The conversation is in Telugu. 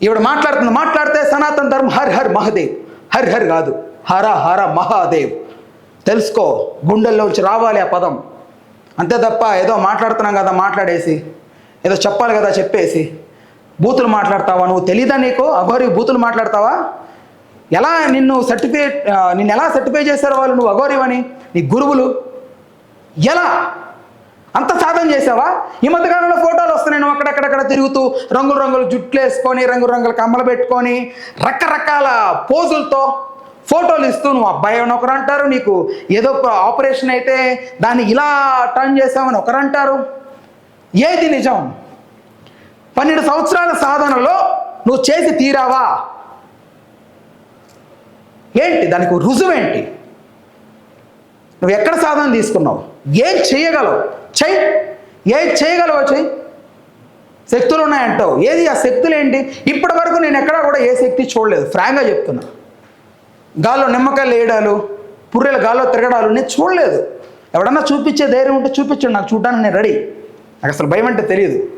ఈవిడ మాట్లాడితే సనాతన ధర్మం her her Mahadev, her her కాదు హర హర మహాదేవ్. తెలుసుకో, గుండెల్లోంచి రావాలి ఆ పదం. అంతే తప్ప ఏదో మాట్లాడుతున్నాం కదా మాట్లాడేసి, ఏదో చెప్పాలి కదా చెప్పేసి బూతులు మాట్లాడతావా? నువ్వు తెలీదా నీకు? అఘోరి బూతులు మాట్లాడతావా? నిన్ను ఎలా సర్టిఫై చేశారు వాళ్ళు నువ్వు అఘోరివని? నీ గురువులు ఎలా అంత సాధన చేసావా? ఈ మధ్యకాలంలో ఫోటోలు వస్తున్నాయి, నువ్వు అక్కడక్కడ తిరుగుతూ రంగులు రంగులు జుట్లు వేసుకొని, రంగుల కమ్మలు పెట్టుకొని, రకరకాల పోజులతో ఫోటోలు ఇస్తూ నువ్వు అబ్బాయి అని ఒకరు అంటారు, నీకు ఏదో ఆపరేషన్ అయితే దాన్ని ఇలా టర్న్ చేసామని ఒకరు అంటారు. ఏది నిజం? 12 సంవత్సరాల సాధనలో నువ్వు చేసి తీరావా? ఏంటి దానికి రుజువేంటి? నువ్వు ఎక్కడ సాధన తీసుకున్నావు? ఏం చేయగలవు? ఏం చేయగలవో చెయ్యి. శక్తులు ఉన్నాయంటావు, ఏది ఆ శక్తులు ఏంటి? ఇప్పటి వరకు నేను ఎక్కడా కూడా ఏ శక్తి చూడలేదు, ఫ్రాంక్గా చెప్తున్నా. గాల్లో నిమ్మకాయలు వేయడాలు, పుర్రెలు గాల్లో తిరగడాలు నేను చూడలేదు. ఎవడన్నా చూపించే ధైర్యం ఉంటే చూపించండి, నాకు చూడడానికి నేను రెడీ. నాకు అసలు భయం అంటే తెలియదు.